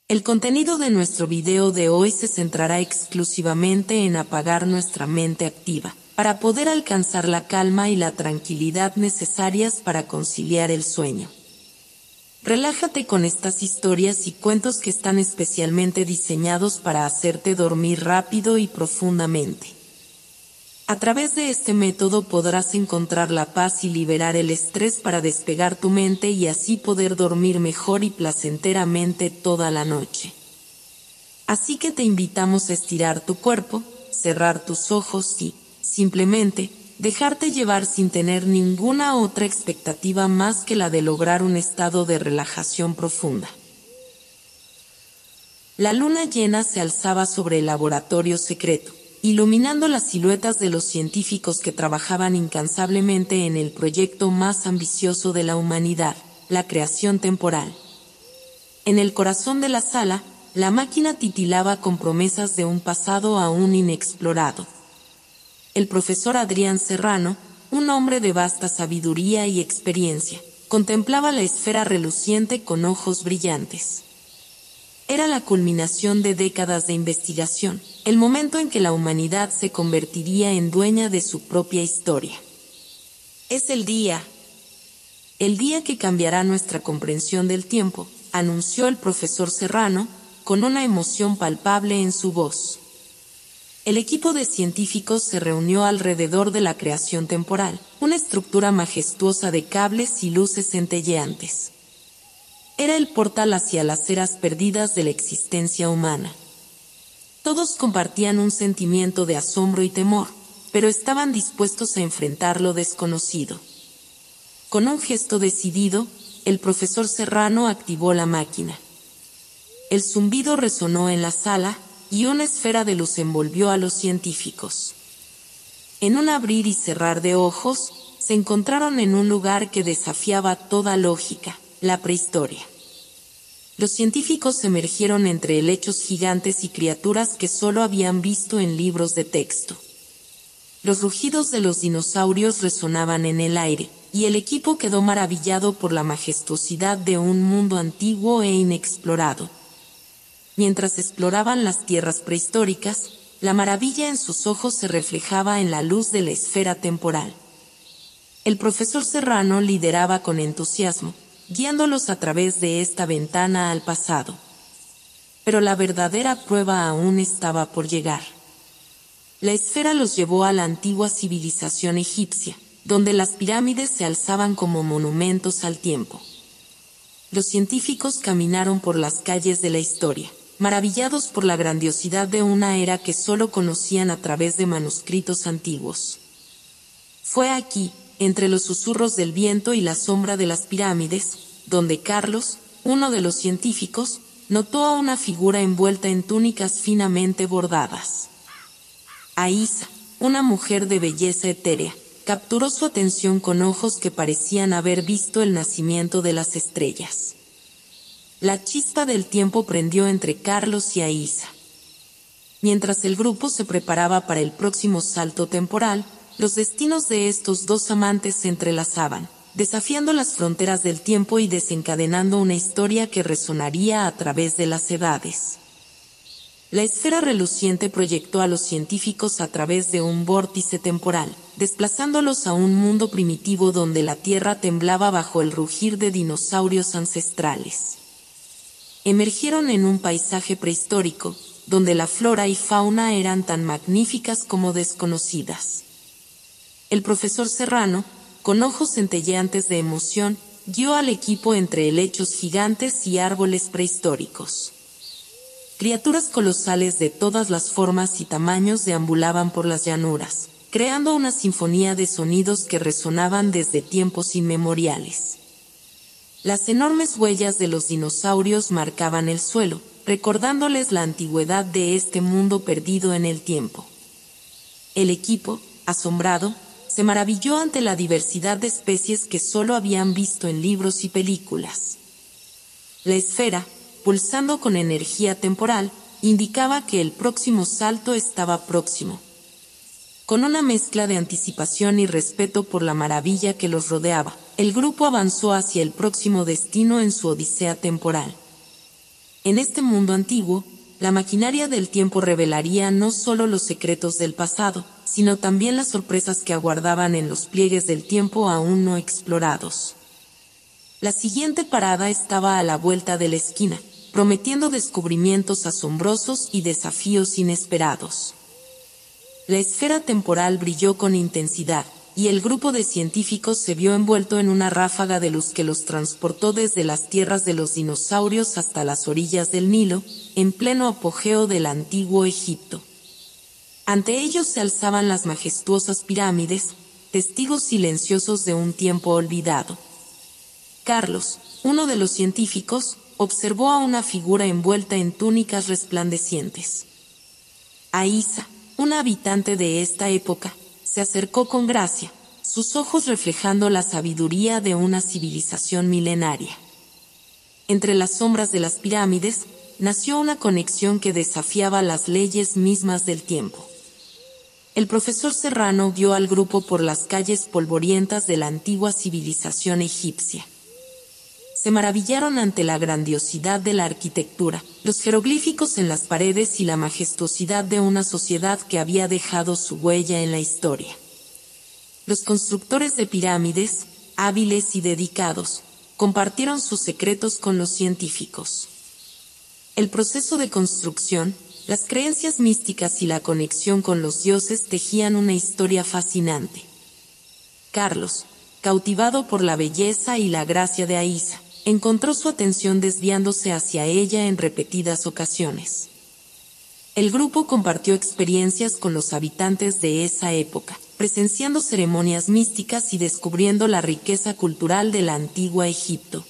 El contenido de nuestro video de hoy se centrará exclusivamente en apagar nuestra mente activa, para poder alcanzar la calma y la tranquilidad necesarias para conciliar el sueño. Relájate con estas historias y cuentos que están especialmente diseñados para hacerte dormir rápido y profundamente. A través de este método podrás encontrar la paz y liberar el estrés para despegar tu mente y así poder dormir mejor y placenteramente toda la noche. Así que te invitamos a estirar tu cuerpo, cerrar tus ojos y, simplemente, dejarte llevar sin tener ninguna otra expectativa más que la de lograr un estado de relajación profunda. La luna llena se alzaba sobre el laboratorio secreto, iluminando las siluetas de los científicos que trabajaban incansablemente en el proyecto más ambicioso de la humanidad, la creación temporal. En el corazón de la sala, la máquina titilaba con promesas de un pasado aún inexplorado. El profesor Adrián Serrano, un hombre de vasta sabiduría y experiencia, contemplaba la esfera reluciente con ojos brillantes. Era la culminación de décadas de investigación, el momento en que la humanidad se convertiría en dueña de su propia historia. Es el día que cambiará nuestra comprensión del tiempo, anunció el profesor Serrano, con una emoción palpable en su voz. El equipo de científicos se reunió alrededor de la creación temporal, una estructura majestuosa de cables y luces centelleantes. Era el portal hacia las eras perdidas de la existencia humana. Todos compartían un sentimiento de asombro y temor, pero estaban dispuestos a enfrentar lo desconocido. Con un gesto decidido, el profesor Serrano activó la máquina. El zumbido resonó en la sala, y una esfera de luz envolvió a los científicos. En un abrir y cerrar de ojos, se encontraron en un lugar que desafiaba toda lógica, la prehistoria. Los científicos emergieron entre helechos gigantes y criaturas que solo habían visto en libros de texto. Los rugidos de los dinosaurios resonaban en el aire, y el equipo quedó maravillado por la majestuosidad de un mundo antiguo e inexplorado. Mientras exploraban las tierras prehistóricas, la maravilla en sus ojos se reflejaba en la luz de la esfera temporal. El profesor Serrano lideraba con entusiasmo, guiándolos a través de esta ventana al pasado. Pero la verdadera prueba aún estaba por llegar. La esfera los llevó a la antigua civilización egipcia, donde las pirámides se alzaban como monumentos al tiempo. Los científicos caminaron por las calles de la historia, maravillados por la grandiosidad de una era que solo conocían a través de manuscritos antiguos. Fue aquí, entre los susurros del viento y la sombra de las pirámides, donde Carlos, uno de los científicos, notó a una figura envuelta en túnicas finamente bordadas. Aísa, una mujer de belleza etérea, capturó su atención con ojos que parecían haber visto el nacimiento de las estrellas. La chispa del tiempo prendió entre Carlos y Aísa. Mientras el grupo se preparaba para el próximo salto temporal, los destinos de estos dos amantes se entrelazaban, desafiando las fronteras del tiempo y desencadenando una historia que resonaría a través de las edades. La esfera reluciente proyectó a los científicos a través de un vórtice temporal, desplazándolos a un mundo primitivo donde la tierra temblaba bajo el rugir de dinosaurios ancestrales. Emergieron en un paisaje prehistórico, donde la flora y fauna eran tan magníficas como desconocidas. El profesor Serrano, con ojos centelleantes de emoción, guió al equipo entre helechos gigantes y árboles prehistóricos. Criaturas colosales de todas las formas y tamaños deambulaban por las llanuras, creando una sinfonía de sonidos que resonaban desde tiempos inmemoriales. Las enormes huellas de los dinosaurios marcaban el suelo, recordándoles la antigüedad de este mundo perdido en el tiempo. El equipo, asombrado, se maravilló ante la diversidad de especies que solo habían visto en libros y películas. La esfera, pulsando con energía temporal, indicaba que el próximo salto estaba próximo. Con una mezcla de anticipación y respeto por la maravilla que los rodeaba, el grupo avanzó hacia el próximo destino en su odisea temporal. En este mundo antiguo, la maquinaria del tiempo revelaría no solo los secretos del pasado, sino también las sorpresas que aguardaban en los pliegues del tiempo aún no explorados. La siguiente parada estaba a la vuelta de la esquina, prometiendo descubrimientos asombrosos y desafíos inesperados. La esfera temporal brilló con intensidad, y el grupo de científicos se vio envuelto en una ráfaga de luz que los transportó desde las tierras de los dinosaurios hasta las orillas del Nilo, en pleno apogeo del antiguo Egipto. Ante ellos se alzaban las majestuosas pirámides, testigos silenciosos de un tiempo olvidado. Carlos, uno de los científicos, observó a una figura envuelta en túnicas resplandecientes. Aísa, una habitante de esta época, se acercó con gracia, sus ojos reflejando la sabiduría de una civilización milenaria. Entre las sombras de las pirámides, nació una conexión que desafiaba las leyes mismas del tiempo. El profesor Serrano guió al grupo por las calles polvorientas de la antigua civilización egipcia. Se maravillaron ante la grandiosidad de la arquitectura, los jeroglíficos en las paredes y la majestuosidad de una sociedad que había dejado su huella en la historia. Los constructores de pirámides, hábiles y dedicados, compartieron sus secretos con los científicos. El proceso de construcción, las creencias místicas y la conexión con los dioses tejían una historia fascinante. Carlos, cautivado por la belleza y la gracia de Aísa, encontró su atención desviándose hacia ella en repetidas ocasiones. El grupo compartió experiencias con los habitantes de esa época, presenciando ceremonias místicas y descubriendo la riqueza cultural de la antigua Egipto.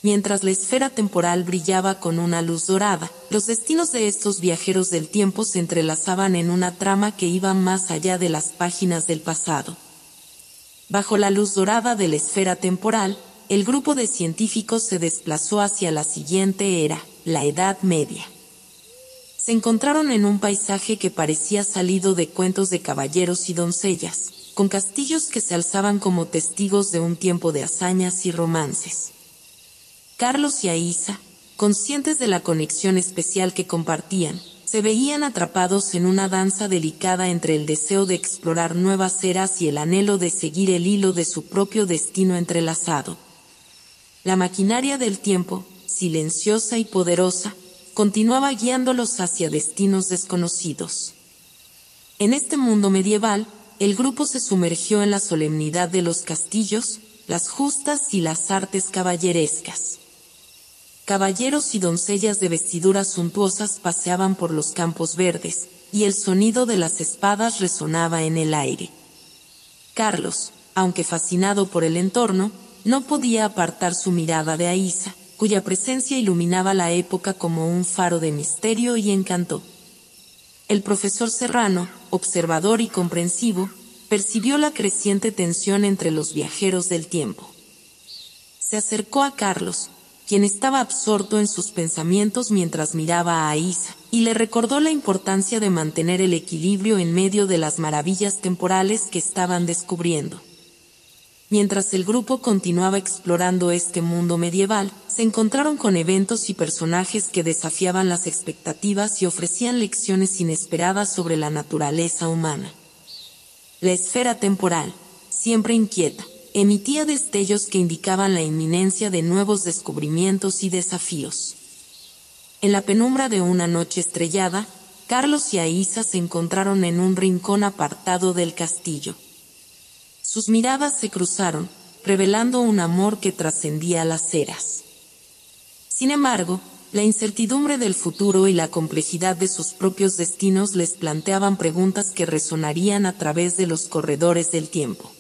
Mientras la esfera temporal brillaba con una luz dorada, los destinos de estos viajeros del tiempo se entrelazaban en una trama que iba más allá de las páginas del pasado. Bajo la luz dorada de la esfera temporal, el grupo de científicos se desplazó hacia la siguiente era, la Edad Media. Se encontraron en un paisaje que parecía salido de cuentos de caballeros y doncellas, con castillos que se alzaban como testigos de un tiempo de hazañas y romances. Carlos y Aísa, conscientes de la conexión especial que compartían, se veían atrapados en una danza delicada entre el deseo de explorar nuevas eras y el anhelo de seguir el hilo de su propio destino entrelazado. La maquinaria del tiempo, silenciosa y poderosa, continuaba guiándolos hacia destinos desconocidos. En este mundo medieval, el grupo se sumergió en la solemnidad de los castillos, las justas y las artes caballerescas. Caballeros y doncellas de vestiduras suntuosas paseaban por los campos verdes, y el sonido de las espadas resonaba en el aire. Carlos, aunque fascinado por el entorno, no podía apartar su mirada de Aísa, cuya presencia iluminaba la época como un faro de misterio y encanto. El profesor Serrano, observador y comprensivo, percibió la creciente tensión entre los viajeros del tiempo. Se acercó a Carlos, quien estaba absorto en sus pensamientos mientras miraba a Aísa, y le recordó la importancia de mantener el equilibrio en medio de las maravillas temporales que estaban descubriendo. Mientras el grupo continuaba explorando este mundo medieval, se encontraron con eventos y personajes que desafiaban las expectativas y ofrecían lecciones inesperadas sobre la naturaleza humana. La esfera temporal, siempre inquieta, emitía destellos que indicaban la inminencia de nuevos descubrimientos y desafíos. En la penumbra de una noche estrellada, Carlos y Aísa se encontraron en un rincón apartado del castillo. Sus miradas se cruzaron, revelando un amor que trascendía las eras. Sin embargo, la incertidumbre del futuro y la complejidad de sus propios destinos les planteaban preguntas que resonarían a través de los corredores del tiempo.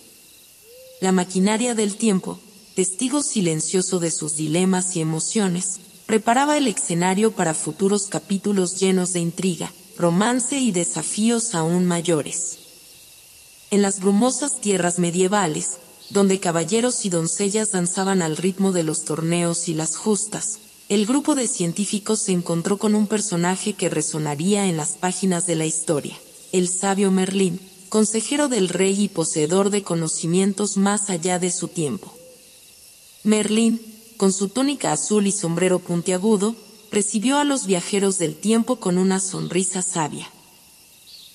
La maquinaria del tiempo, testigo silencioso de sus dilemas y emociones, preparaba el escenario para futuros capítulos llenos de intriga, romance y desafíos aún mayores. En las brumosas tierras medievales, donde caballeros y doncellas danzaban al ritmo de los torneos y las justas, el grupo de científicos se encontró con un personaje que resonaría en las páginas de la historia, el sabio Merlín, consejero del rey y poseedor de conocimientos más allá de su tiempo. Merlín, con su túnica azul y sombrero puntiagudo, recibió a los viajeros del tiempo con una sonrisa sabia.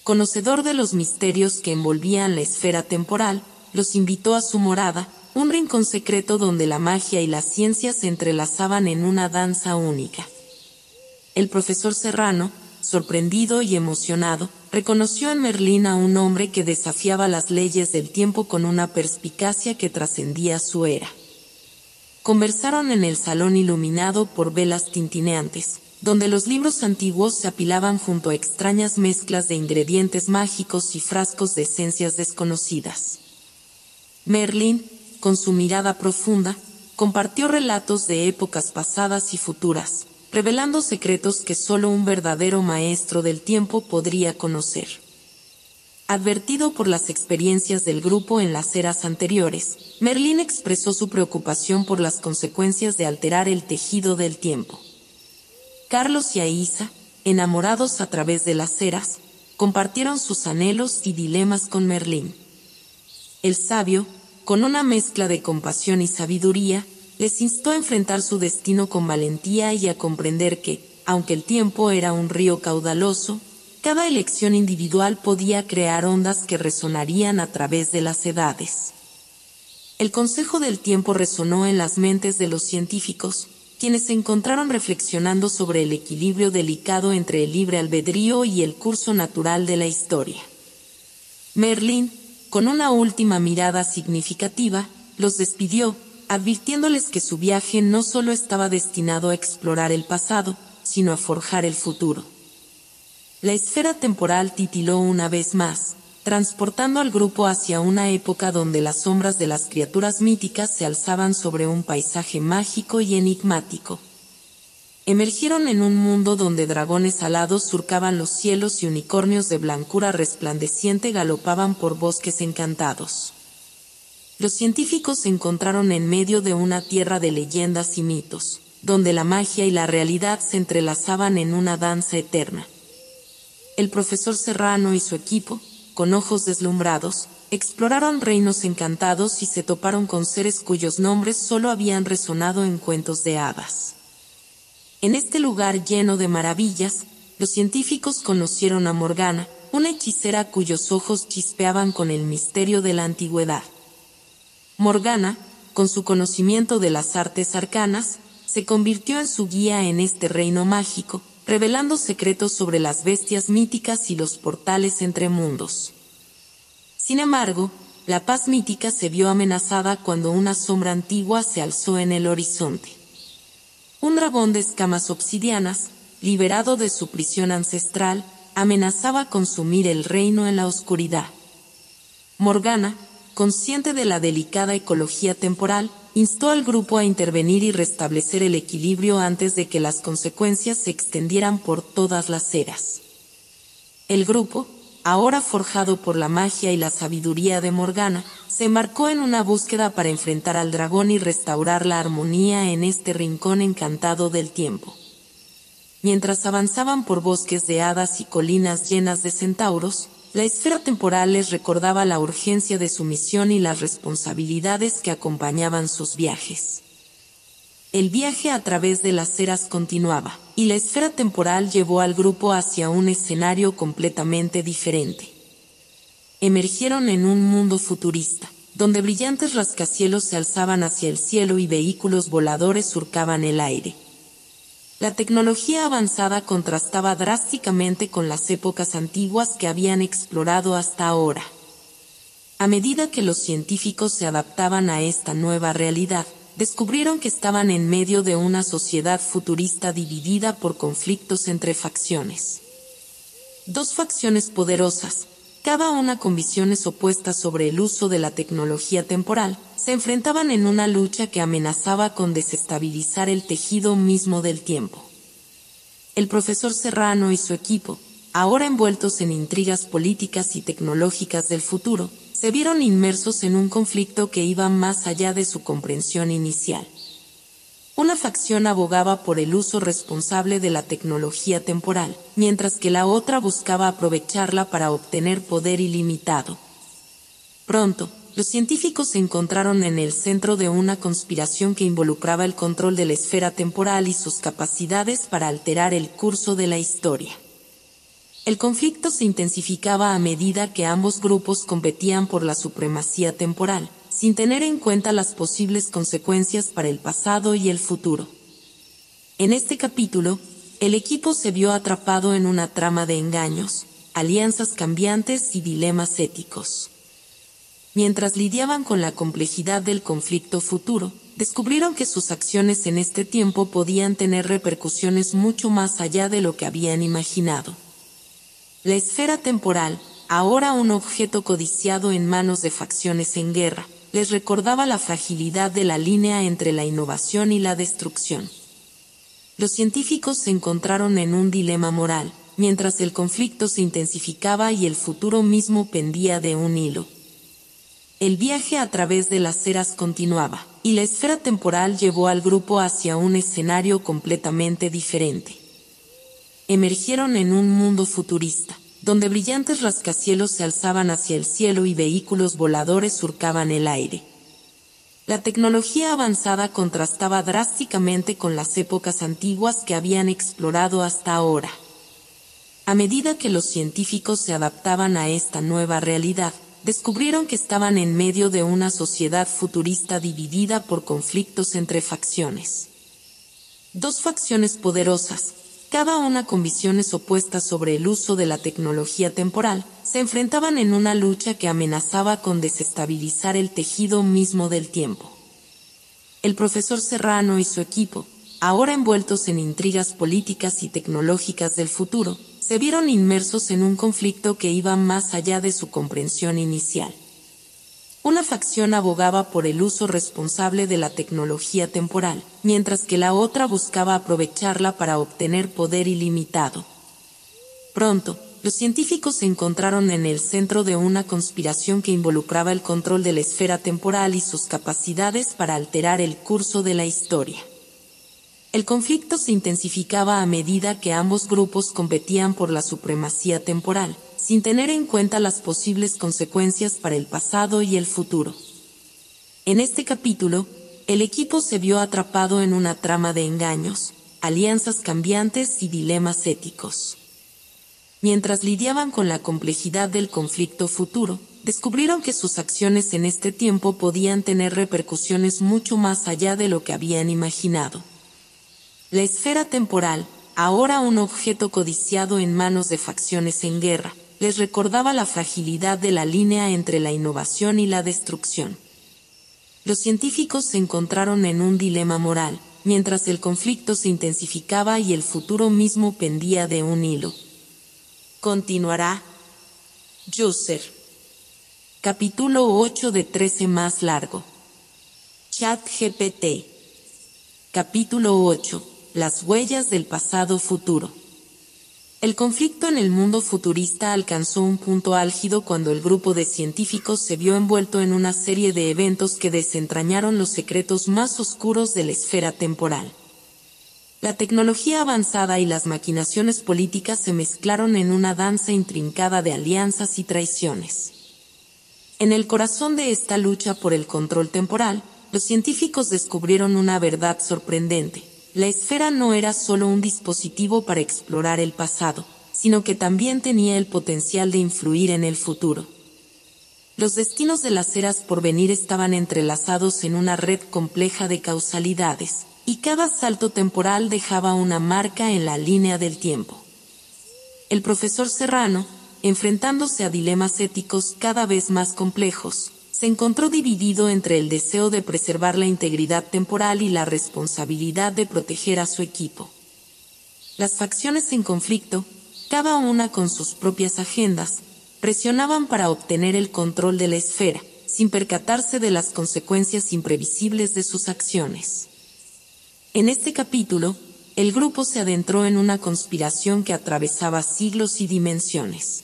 Conocedor de los misterios que envolvían la esfera temporal, los invitó a su morada, un rincón secreto donde la magia y la ciencia se entrelazaban en una danza única. El profesor Serrano, sorprendido y emocionado, reconoció en Merlín a un hombre que desafiaba las leyes del tiempo con una perspicacia que trascendía su era. Conversaron en el salón iluminado por velas tintineantes, donde los libros antiguos se apilaban junto a extrañas mezclas de ingredientes mágicos y frascos de esencias desconocidas. Merlín, con su mirada profunda, compartió relatos de épocas pasadas y futuras, revelando secretos que solo un verdadero maestro del tiempo podría conocer. Advertido por las experiencias del grupo en las eras anteriores, Merlín expresó su preocupación por las consecuencias de alterar el tejido del tiempo. Carlos y Aísa, enamorados a través de las eras, compartieron sus anhelos y dilemas con Merlín. El sabio, con una mezcla de compasión y sabiduría, les instó a enfrentar su destino con valentía y a comprender que, aunque el tiempo era un río caudaloso, cada elección individual podía crear ondas que resonarían a través de las edades. El consejo del tiempo resonó en las mentes de los científicos, quienes se encontraron reflexionando sobre el equilibrio delicado entre el libre albedrío y el curso natural de la historia. Merlín, con una última mirada significativa, los despidió, advirtiéndoles que su viaje no solo estaba destinado a explorar el pasado, sino a forjar el futuro. La esfera temporal titiló una vez más, transportando al grupo hacia una época donde las sombras de las criaturas míticas se alzaban sobre un paisaje mágico y enigmático. Emergieron en un mundo donde dragones alados surcaban los cielos y unicornios de blancura resplandeciente galopaban por bosques encantados. Los científicos se encontraron en medio de una tierra de leyendas y mitos, donde la magia y la realidad se entrelazaban en una danza eterna. El profesor Serrano y su equipo, con ojos deslumbrados, exploraron reinos encantados y se toparon con seres cuyos nombres solo habían resonado en cuentos de hadas. En este lugar lleno de maravillas, los científicos conocieron a Morgana, una hechicera cuyos ojos chispeaban con el misterio de la antigüedad. Morgana, con su conocimiento de las artes arcanas, se convirtió en su guía en este reino mágico, revelando secretos sobre las bestias míticas y los portales entre mundos. Sin embargo, la paz mítica se vio amenazada cuando una sombra antigua se alzó en el horizonte. Un dragón de escamas obsidianas, liberado de su prisión ancestral, amenazaba consumir el reino en la oscuridad. Morgana, consciente de la delicada ecología temporal, instó al grupo a intervenir y restablecer el equilibrio antes de que las consecuencias se extendieran por todas las eras. El grupo, ahora forjado por la magia y la sabiduría de Morgana, se embarcó en una búsqueda para enfrentar al dragón y restaurar la armonía en este rincón encantado del tiempo. Mientras avanzaban por bosques de hadas y colinas llenas de centauros, la esfera temporal les recordaba la urgencia de su misión y las responsabilidades que acompañaban sus viajes. El viaje a través de las eras continuaba, y la esfera temporal llevó al grupo hacia un escenario completamente diferente. Emergieron en un mundo futurista, donde brillantes rascacielos se alzaban hacia el cielo y vehículos voladores surcaban el aire. La tecnología avanzada contrastaba drásticamente con las épocas antiguas que habían explorado hasta ahora. A medida que los científicos se adaptaban a esta nueva realidad, descubrieron que estaban en medio de una sociedad futurista dividida por conflictos entre facciones. Dos facciones poderosas, cada una con visiones opuestas sobre el uso de la tecnología temporal, se enfrentaban en una lucha que amenazaba con desestabilizar el tejido mismo del tiempo. El profesor Serrano y su equipo, ahora envueltos en intrigas políticas y tecnológicas del futuro, se vieron inmersos en un conflicto que iba más allá de su comprensión inicial. Una facción abogaba por el uso responsable de la tecnología temporal, mientras que la otra buscaba aprovecharla para obtener poder ilimitado. Pronto, los científicos se encontraron en el centro de una conspiración que involucraba el control de la esfera temporal y sus capacidades para alterar el curso de la historia. El conflicto se intensificaba a medida que ambos grupos competían por la supremacía temporal, sin tener en cuenta las posibles consecuencias para el pasado y el futuro. En este capítulo, el equipo se vio atrapado en una trama de engaños, alianzas cambiantes y dilemas éticos. Mientras lidiaban con la complejidad del conflicto futuro, descubrieron que sus acciones en este tiempo podían tener repercusiones mucho más allá de lo que habían imaginado. La esfera temporal, ahora un objeto codiciado en manos de facciones en guerra, les recordaba la fragilidad de la línea entre la innovación y la destrucción. Los científicos se encontraron en un dilema moral, mientras el conflicto se intensificaba y el futuro mismo pendía de un hilo. El viaje a través de las eras continuaba, y la esfera temporal llevó al grupo hacia un escenario completamente diferente. Emergieron en un mundo futurista, donde brillantes rascacielos se alzaban hacia el cielo y vehículos voladores surcaban el aire. La tecnología avanzada contrastaba drásticamente con las épocas antiguas que habían explorado hasta ahora. A medida que los científicos se adaptaban a esta nueva realidad, descubrieron que estaban en medio de una sociedad futurista dividida por conflictos entre facciones. Dos facciones poderosas, cada una con visiones opuestas sobre el uso de la tecnología temporal, se enfrentaban en una lucha que amenazaba con desestabilizar el tejido mismo del tiempo. El profesor Serrano y su equipo, ahora envueltos en intrigas políticas y tecnológicas del futuro, se vieron inmersos en un conflicto que iba más allá de su comprensión inicial. Una facción abogaba por el uso responsable de la tecnología temporal, mientras que la otra buscaba aprovecharla para obtener poder ilimitado. Pronto, los científicos se encontraron en el centro de una conspiración que involucraba el control de la esfera temporal y sus capacidades para alterar el curso de la historia. El conflicto se intensificaba a medida que ambos grupos competían por la supremacía temporal, sin tener en cuenta las posibles consecuencias para el pasado y el futuro. En este capítulo, el equipo se vio atrapado en una trama de engaños, alianzas cambiantes y dilemas éticos. Mientras lidiaban con la complejidad del conflicto futuro, descubrieron que sus acciones en este tiempo podían tener repercusiones mucho más allá de lo que habían imaginado. La esfera temporal, ahora un objeto codiciado en manos de facciones en guerra, les recordaba la fragilidad de la línea entre la innovación y la destrucción. Los científicos se encontraron en un dilema moral, mientras el conflicto se intensificaba y el futuro mismo pendía de un hilo. Continuará. User. Capítulo 8 de 13 más largo. ChatGPT. Capítulo 8. Las huellas del pasado futuro. El conflicto en el mundo futurista alcanzó un punto álgido cuando el grupo de científicos se vio envuelto en una serie de eventos que desentrañaron los secretos más oscuros de la esfera temporal. La tecnología avanzada y las maquinaciones políticas se mezclaron en una danza intrincada de alianzas y traiciones. En el corazón de esta lucha por el control temporal, los científicos descubrieron una verdad sorprendente. La esfera no era solo un dispositivo para explorar el pasado, sino que también tenía el potencial de influir en el futuro. Los destinos de las eras por venir estaban entrelazados en una red compleja de causalidades, y cada salto temporal dejaba una marca en la línea del tiempo. El profesor Serrano, enfrentándose a dilemas éticos cada vez más complejos, se encontró dividido entre el deseo de preservar la integridad temporal y la responsabilidad de proteger a su equipo. Las facciones en conflicto, cada una con sus propias agendas, presionaban para obtener el control de la esfera, sin percatarse de las consecuencias imprevisibles de sus acciones. En este capítulo, el grupo se adentró en una conspiración que atravesaba siglos y dimensiones.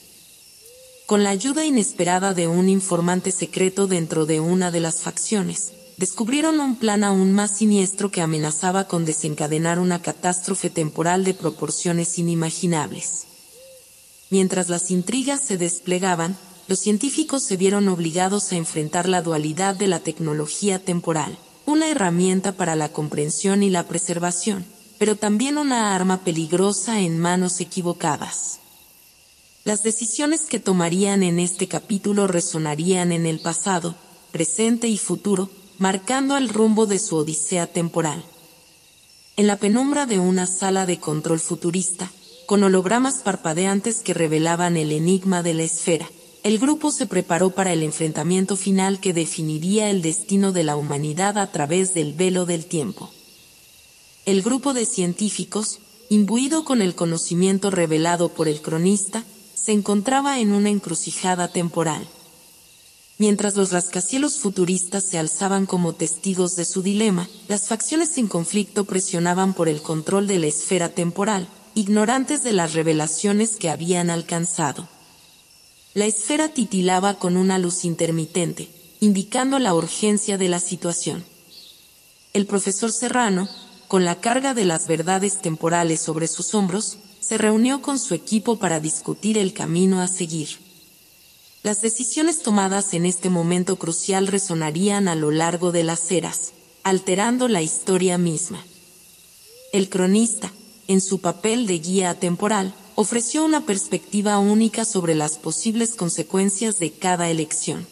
Con la ayuda inesperada de un informante secreto dentro de una de las facciones, descubrieron un plan aún más siniestro que amenazaba con desencadenar una catástrofe temporal de proporciones inimaginables. Mientras las intrigas se desplegaban, los científicos se vieron obligados a enfrentar la dualidad de la tecnología temporal, una herramienta para la comprensión y la preservación, pero también una arma peligrosa en manos equivocadas. Las decisiones que tomarían en este capítulo resonarían en el pasado, presente y futuro, marcando el rumbo de su odisea temporal. En la penumbra de una sala de control futurista, con hologramas parpadeantes que revelaban el enigma de la esfera, el grupo se preparó para el enfrentamiento final que definiría el destino de la humanidad a través del velo del tiempo. El grupo de científicos, imbuido con el conocimiento revelado por el cronista, se encontraba en una encrucijada temporal. Mientras los rascacielos futuristas se alzaban como testigos de su dilema, las facciones en conflicto presionaban por el control de la esfera temporal, ignorantes de las revelaciones que habían alcanzado. La esfera titilaba con una luz intermitente, indicando la urgencia de la situación. El profesor Serrano, con la carga de las verdades temporales sobre sus hombros, se reunió con su equipo para discutir el camino a seguir. Las decisiones tomadas en este momento crucial resonarían a lo largo de las eras, alterando la historia misma. El cronista, en su papel de guía temporal, ofreció una perspectiva única sobre las posibles consecuencias de cada elección.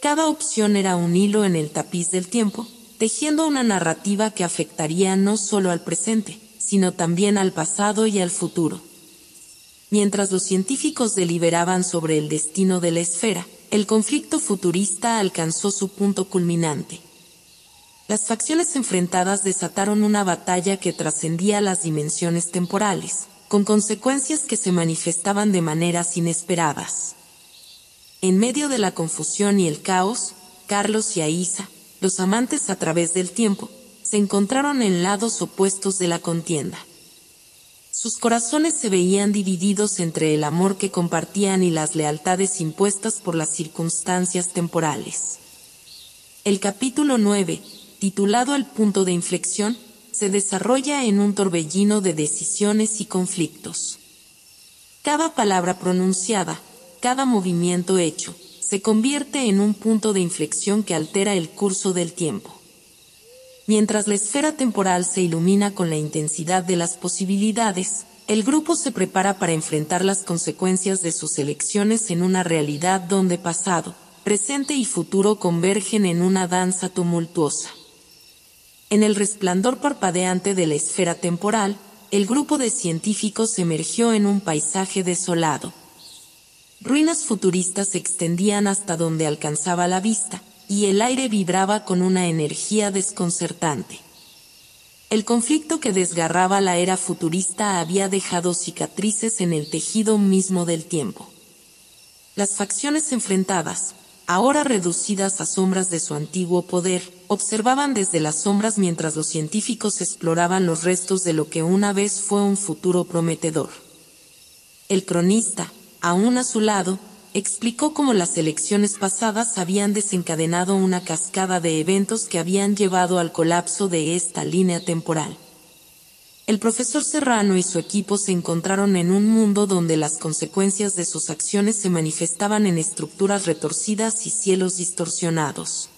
Cada opción era un hilo en el tapiz del tiempo, tejiendo una narrativa que afectaría no solo al presente, sino también al pasado y al futuro. Mientras los científicos deliberaban sobre el destino de la esfera, el conflicto futurista alcanzó su punto culminante. Las facciones enfrentadas desataron una batalla que trascendía las dimensiones temporales, con consecuencias que se manifestaban de maneras inesperadas. En medio de la confusión y el caos, Carlos y Aísa, los amantes a través del tiempo, se encontraron en lados opuestos de la contienda. Sus corazones se veían divididos entre el amor que compartían y las lealtades impuestas por las circunstancias temporales. El capítulo 9, titulado El punto de inflexión, se desarrolla en un torbellino de decisiones y conflictos. Cada palabra pronunciada, cada movimiento hecho, se convierte en un punto de inflexión que altera el curso del tiempo. Mientras la esfera temporal se ilumina con la intensidad de las posibilidades, el grupo se prepara para enfrentar las consecuencias de sus elecciones en una realidad donde pasado, presente y futuro convergen en una danza tumultuosa. En el resplandor parpadeante de la esfera temporal, el grupo de científicos emergió en un paisaje desolado. Ruinas futuristas se extendían hasta donde alcanzaba la vista, y el aire vibraba con una energía desconcertante. El conflicto que desgarraba la era futurista había dejado cicatrices en el tejido mismo del tiempo. Las facciones enfrentadas, ahora reducidas a sombras de su antiguo poder, observaban desde las sombras mientras los científicos exploraban los restos de lo que una vez fue un futuro prometedor. El cronista, aún a su lado, explicó cómo las elecciones pasadas habían desencadenado una cascada de eventos que habían llevado al colapso de esta línea temporal. El profesor Serrano y su equipo se encontraron en un mundo donde las consecuencias de sus acciones se manifestaban en estructuras retorcidas y cielos distorsionados.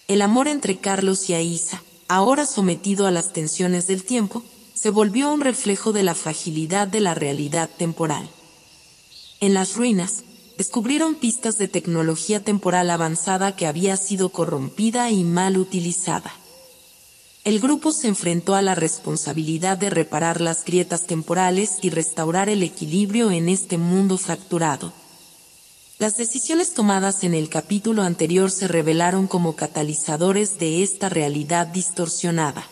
El amor entre Carlos y Aísa, ahora sometido a las tensiones del tiempo, se volvió un reflejo de la fragilidad de la realidad temporal. En las ruinas, descubrieron pistas de tecnología temporal avanzada que había sido corrompida y mal utilizada. El grupo se enfrentó a la responsabilidad de reparar las grietas temporales y restaurar el equilibrio en este mundo fracturado. Las decisiones tomadas en el capítulo anterior se revelaron como catalizadores de esta realidad distorsionada.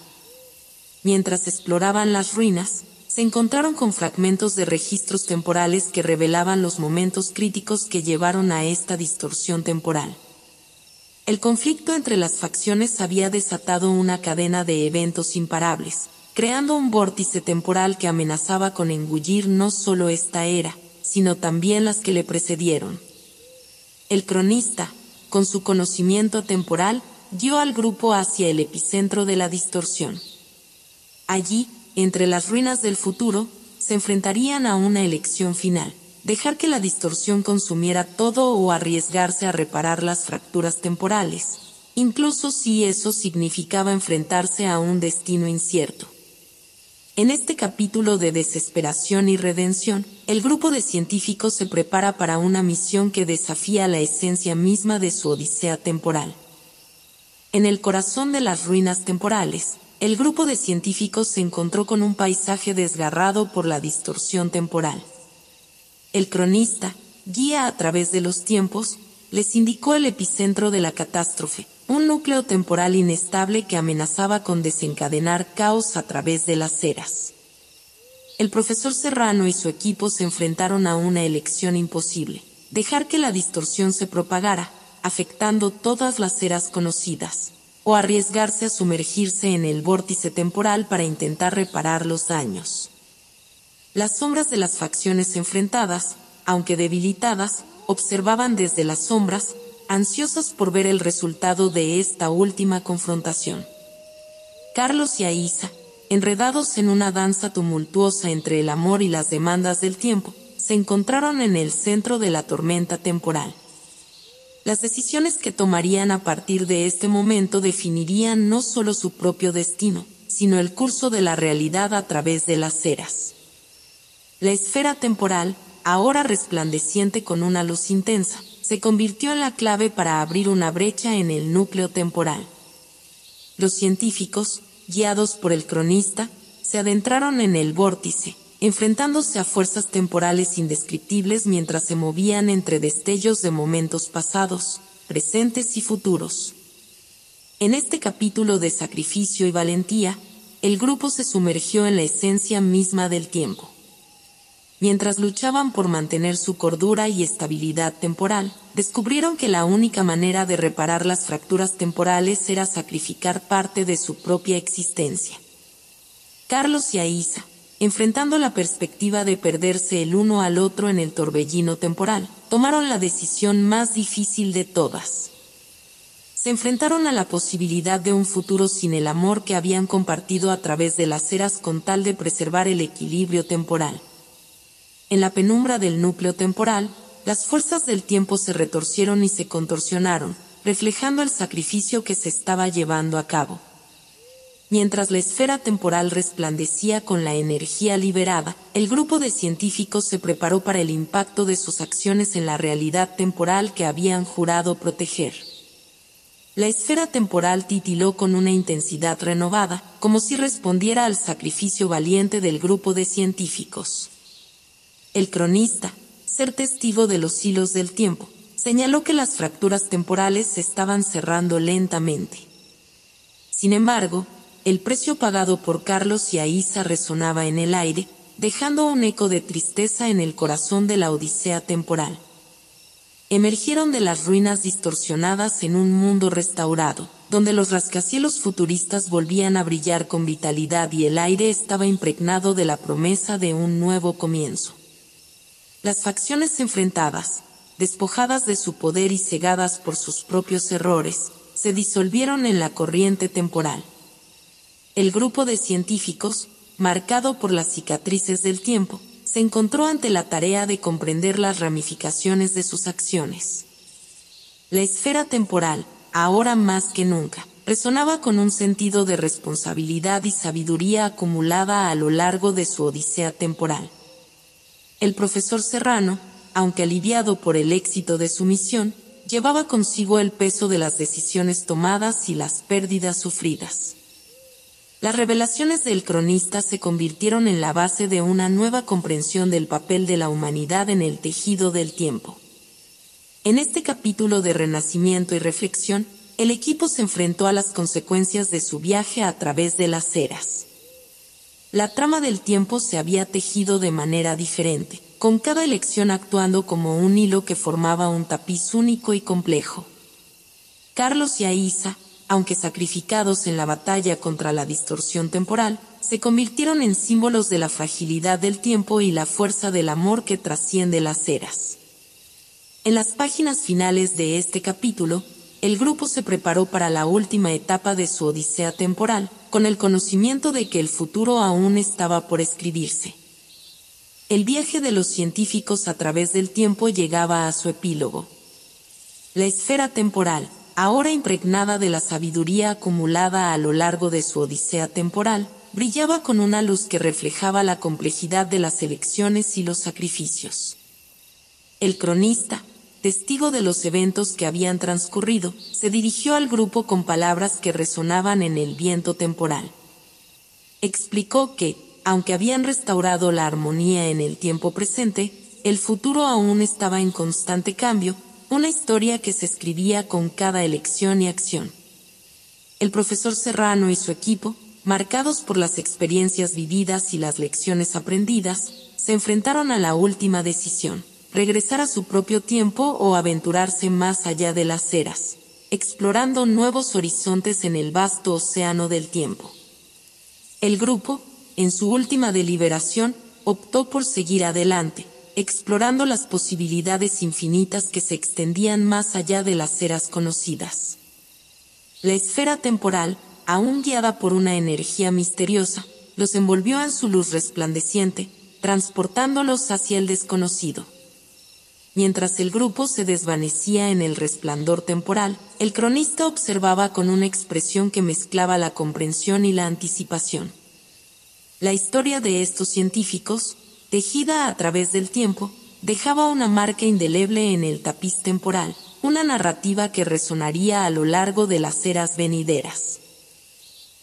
Mientras exploraban las ruinas, se encontraron con fragmentos de registros temporales que revelaban los momentos críticos que llevaron a esta distorsión temporal. El conflicto entre las facciones había desatado una cadena de eventos imparables, creando un vórtice temporal que amenazaba con engullir no solo esta era, sino también las que le precedieron. El cronista, con su conocimiento temporal, guió al grupo hacia el epicentro de la distorsión. Allí, entre las ruinas del futuro, se enfrentarían a una elección final: dejar que la distorsión consumiera todo o arriesgarse a reparar las fracturas temporales, incluso si eso significaba enfrentarse a un destino incierto. En este capítulo de desesperación y redención, el grupo de científicos se prepara para una misión que desafía la esencia misma de su odisea temporal. En el corazón de las ruinas temporales, el grupo de científicos se encontró con un paisaje desgarrado por la distorsión temporal. El cronista, guía a través de los tiempos, les indicó el epicentro de la catástrofe, un núcleo temporal inestable que amenazaba con desencadenar caos a través de las eras. El profesor Serrano y su equipo se enfrentaron a una elección imposible: dejar que la distorsión se propagara, afectando todas las eras conocidas, o arriesgarse a sumergirse en el vórtice temporal para intentar reparar los daños. Las sombras de las facciones enfrentadas, aunque debilitadas, observaban desde las sombras, ansiosas por ver el resultado de esta última confrontación. Carlos y Aísa, enredados en una danza tumultuosa entre el amor y las demandas del tiempo, se encontraron en el centro de la tormenta temporal. Las decisiones que tomarían a partir de este momento definirían no solo su propio destino, sino el curso de la realidad a través de las eras. La esfera temporal, ahora resplandeciente con una luz intensa, se convirtió en la clave para abrir una brecha en el núcleo temporal. Los científicos, guiados por el cronista, se adentraron en el vórtice, enfrentándose a fuerzas temporales indescriptibles mientras se movían entre destellos de momentos pasados, presentes y futuros. En este capítulo de sacrificio y valentía, el grupo se sumergió en la esencia misma del tiempo. Mientras luchaban por mantener su cordura y estabilidad temporal, descubrieron que la única manera de reparar las fracturas temporales era sacrificar parte de su propia existencia. Carlos y Aísa, enfrentando la perspectiva de perderse el uno al otro en el torbellino temporal, tomaron la decisión más difícil de todas. Se enfrentaron a la posibilidad de un futuro sin el amor que habían compartido a través de las eras con tal de preservar el equilibrio temporal. En la penumbra del núcleo temporal, las fuerzas del tiempo se retorcieron y se contorsionaron, reflejando el sacrificio que se estaba llevando a cabo. Mientras la esfera temporal resplandecía con la energía liberada, el grupo de científicos se preparó para el impacto de sus acciones en la realidad temporal que habían jurado proteger. La esfera temporal titiló con una intensidad renovada, como si respondiera al sacrificio valiente del grupo de científicos. El cronista, ser testigo de los hilos del tiempo, señaló que las fracturas temporales se estaban cerrando lentamente. Sin embargo, el precio pagado por Carlos y Aísa resonaba en el aire, dejando un eco de tristeza en el corazón de la odisea temporal. Emergieron de las ruinas distorsionadas en un mundo restaurado, donde los rascacielos futuristas volvían a brillar con vitalidad y el aire estaba impregnado de la promesa de un nuevo comienzo. Las facciones enfrentadas, despojadas de su poder y cegadas por sus propios errores, se disolvieron en la corriente temporal. El grupo de científicos, marcado por las cicatrices del tiempo, se encontró ante la tarea de comprender las ramificaciones de sus acciones. La esfera temporal, ahora más que nunca, resonaba con un sentido de responsabilidad y sabiduría acumulada a lo largo de su odisea temporal. El profesor Serrano, aunque aliviado por el éxito de su misión, llevaba consigo el peso de las decisiones tomadas y las pérdidas sufridas. Las revelaciones del cronista se convirtieron en la base de una nueva comprensión del papel de la humanidad en el tejido del tiempo. En este capítulo de renacimiento y reflexión, el equipo se enfrentó a las consecuencias de su viaje a través de las eras. La trama del tiempo se había tejido de manera diferente, con cada elección actuando como un hilo que formaba un tapiz único y complejo. Carlos y Aísa, aunque sacrificados en la batalla contra la distorsión temporal, se convirtieron en símbolos de la fragilidad del tiempo y la fuerza del amor que trasciende las eras. En las páginas finales de este capítulo, el grupo se preparó para la última etapa de su odisea temporal, con el conocimiento de que el futuro aún estaba por escribirse. El viaje de los científicos a través del tiempo llegaba a su epílogo. La esfera temporal, ahora impregnada de la sabiduría acumulada a lo largo de su odisea temporal, brillaba con una luz que reflejaba la complejidad de las elecciones y los sacrificios. El cronista, testigo de los eventos que habían transcurrido, se dirigió al grupo con palabras que resonaban en el viento temporal. Explicó que, aunque habían restaurado la armonía en el tiempo presente, el futuro aún estaba en constante cambio, una historia que se escribía con cada elección y acción. El profesor Serrano y su equipo, marcados por las experiencias vividas y las lecciones aprendidas, se enfrentaron a la última decisión: regresar a su propio tiempo o aventurarse más allá de las eras, explorando nuevos horizontes en el vasto océano del tiempo. El grupo, en su última deliberación, optó por seguir adelante, explorando las posibilidades infinitas que se extendían más allá de las eras conocidas. La esfera temporal, aún guiada por una energía misteriosa, los envolvió en su luz resplandeciente, transportándolos hacia el desconocido. Mientras el grupo se desvanecía en el resplandor temporal, el cronista observaba con una expresión que mezclaba la comprensión y la anticipación. La historia de estos científicos, tejida a través del tiempo, dejaba una marca indeleble en el tapiz temporal, una narrativa que resonaría a lo largo de las eras venideras.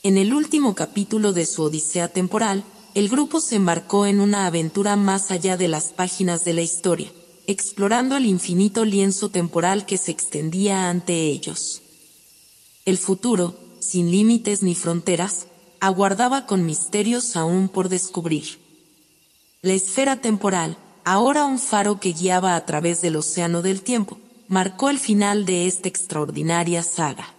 En el último capítulo de su odisea temporal, el grupo se embarcó en una aventura más allá de las páginas de la historia, explorando el infinito lienzo temporal que se extendía ante ellos. El futuro, sin límites ni fronteras, aguardaba con misterios aún por descubrir. La esfera temporal, ahora un faro que guiaba a través del océano del tiempo, marcó el final de esta extraordinaria saga.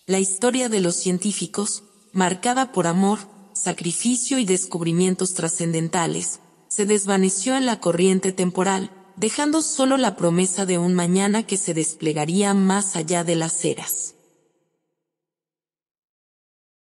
La historia de los científicos, marcada por amor, sacrificio y descubrimientos trascendentales, se desvaneció en la corriente temporal, dejando solo la promesa de un mañana que se desplegaría más allá de las eras.